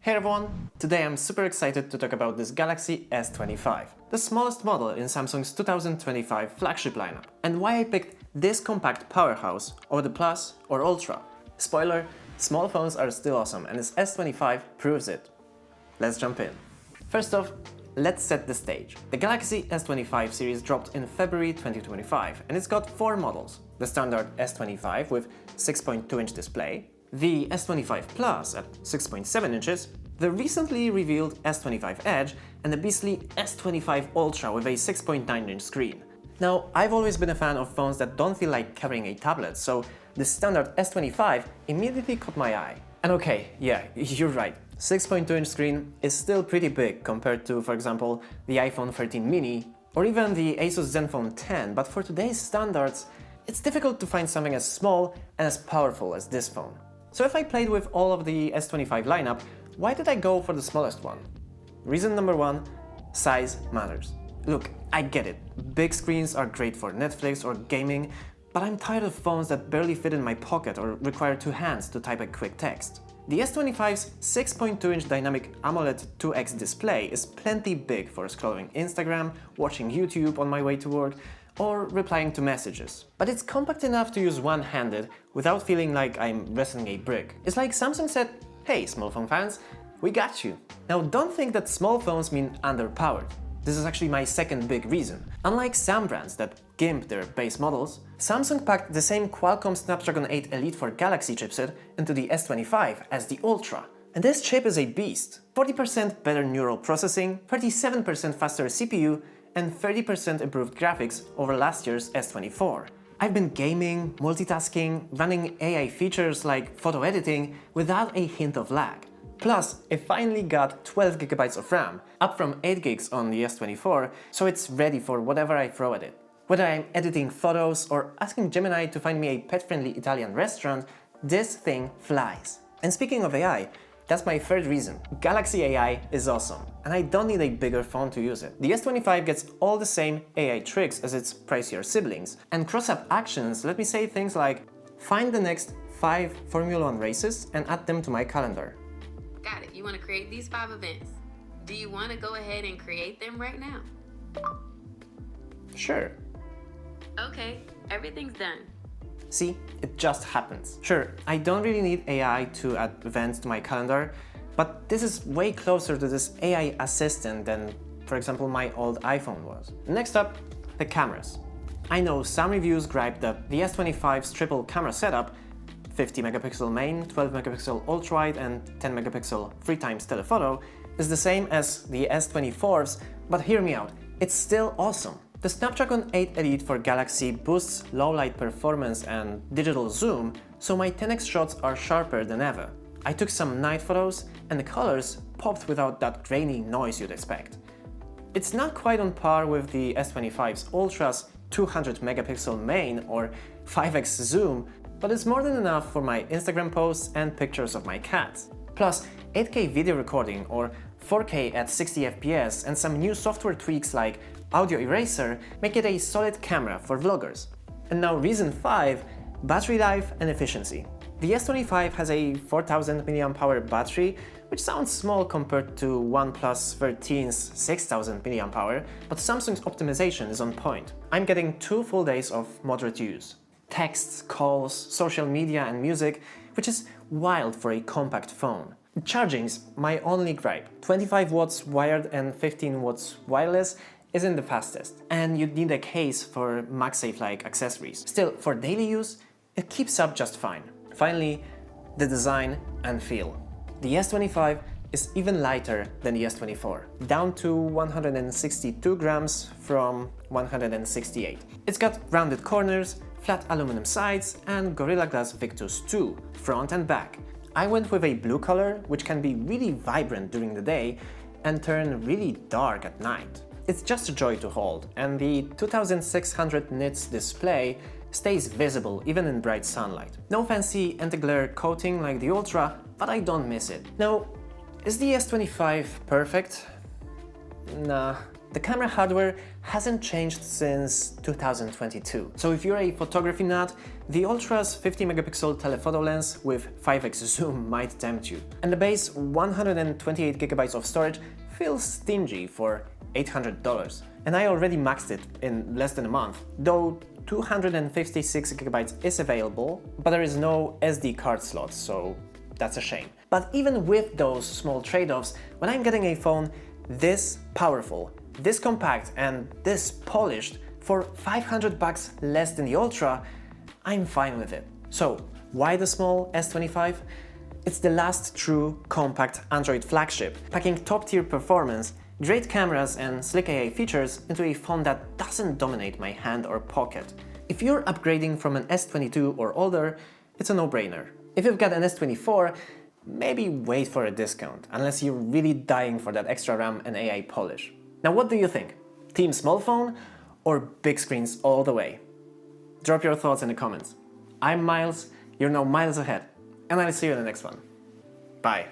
Hey everyone! Today I'm super excited to talk about this Galaxy S25, the smallest model in Samsung's 2025 flagship lineup, and why I picked this compact powerhouse over the Plus or Ultra. Spoiler, small phones are still awesome and this S25 proves it. Let's jump in. First off, let's set the stage. The Galaxy S25 series dropped in February 2025 and it's got 4 models. The standard S25 with 6.2-inch display, the S25 Plus at 6.7 inches, the recently revealed S25 Edge, and the beastly S25 Ultra with a 6.9-inch screen. Now, I've always been a fan of phones that don't feel like carrying a tablet, so the standard S25 immediately caught my eye. And okay, yeah, you're right, 6.2-inch screen is still pretty big compared to, for example, the iPhone 13 mini or even the Asus Zenfone 10, but for today's standards, it's difficult to find something as small and as powerful as this phone. So if I played with all of the S25 lineup, why did I go for the smallest one? Reason number 1, size matters. Look, I get it, big screens are great for Netflix or gaming, but I'm tired of phones that barely fit in my pocket or require 2 hands to type a quick text. The S25's 6.2-inch dynamic AMOLED 2X display is plenty big for scrolling Instagram, watching YouTube on my way to work, or replying to messages. But it's compact enough to use one-handed without feeling like I'm wrestling a brick. It's like Samsung said, hey small phone fans, we got you. Now don't think that small phones mean underpowered. This is actually my second big reason. Unlike some brands that gimp their base models, Samsung packed the same Qualcomm Snapdragon 8 Elite for Galaxy chipset into the S25 as the Ultra. And this chip is a beast. 40% better neural processing, 37% faster CPU, and 30% improved graphics over last year's S24. I've been gaming, multitasking, running AI features like photo editing without a hint of lag. Plus, it finally got 12GB of RAM, up from 8GB on the S24, so it's ready for whatever I throw at it. Whether I'm editing photos or asking Gemini to find me a pet-friendly Italian restaurant, this thing flies. And speaking of AI, that's my third reason. Galaxy AI is awesome, and I don't need a bigger phone to use it. The S25 gets all the same AI tricks as its pricier siblings, and cross-app actions let me say things like, find the next 5 Formula 1 races and add them to my calendar. Got it, you want to create these 5 events. Do you want to go ahead and create them right now? Sure. Okay, everything's done. See, it just happens. Sure, I don't really need AI to add events to my calendar, but this is way closer to this AI assistant than, for example, my old iPhone was. Next up, the cameras. I know some reviews gripe that the S25's triple camera setup, 50 megapixel main, 12 megapixel ultra-wide and 10 megapixel 3x telephoto, is the same as the S24's, but hear me out, it's still awesome. The Snapdragon 8 Elite for Galaxy boosts low light performance and digital zoom, so my 10x shots are sharper than ever. I took some night photos and the colors popped without that grainy noise you'd expect. It's not quite on par with the S25's Ultra's 200 megapixel main or 5x zoom, but it's more than enough for my Instagram posts and pictures of my cats. Plus, 8K video recording or 4K at 60 FPS and some new software tweaks like Audio Eraser make it a solid camera for vloggers. And now reason 5, battery life and efficiency. The S25 has a 4000 mAh battery, which sounds small compared to OnePlus 13's 6000 mAh, but Samsung's optimization is on point. I'm getting 2 full days of moderate use. Texts, calls, social media and music, which is wild for a compact phone. Charging's my only gripe. 25 watts wired and 15 watts wireless isn't the fastest, and you'd need a case for MagSafe-like accessories. Still, for daily use, it keeps up just fine. Finally, the design and feel. The S25 is even lighter than the S24, down to 162 grams from 168. It's got rounded corners, flat aluminum sides, and Gorilla Glass Victus 2, front and back. I went with a blue color, which can be really vibrant during the day and turn really dark at night. It's just a joy to hold, and the 2600 nits display stays visible even in bright sunlight. No fancy anti-glare coating like the Ultra, but I don't miss it. Now, is the S25 perfect? Nah, The camera hardware hasn't changed since 2022. So if you're a photography nut, the Ultra's 50 megapixel telephoto lens with 5x zoom might tempt you. And the base 128 gigabytes of storage feels stingy for $800. And I already maxed it in less than a month, though 256 gigabytes is available, but there is no SD card slot, so that's a shame. But even with those small trade-offs, when I'm getting a phone this powerful, this compact, and this polished for $500 less than the Ultra, I'm fine with it. So why the small S25? It's the last true compact Android flagship, packing top-tier performance, great cameras and slick AI features into a phone that doesn't dominate my hand or pocket. If you're upgrading from an S22 or older, it's a no-brainer. If you've got an S24, maybe wait for a discount, unless you're really dying for that extra RAM and AI polish. Now what do you think? Team small phone or big screens all the way? Drop your thoughts in the comments. I'm Miles, you're now miles ahead, and I'll see you in the next one. Bye.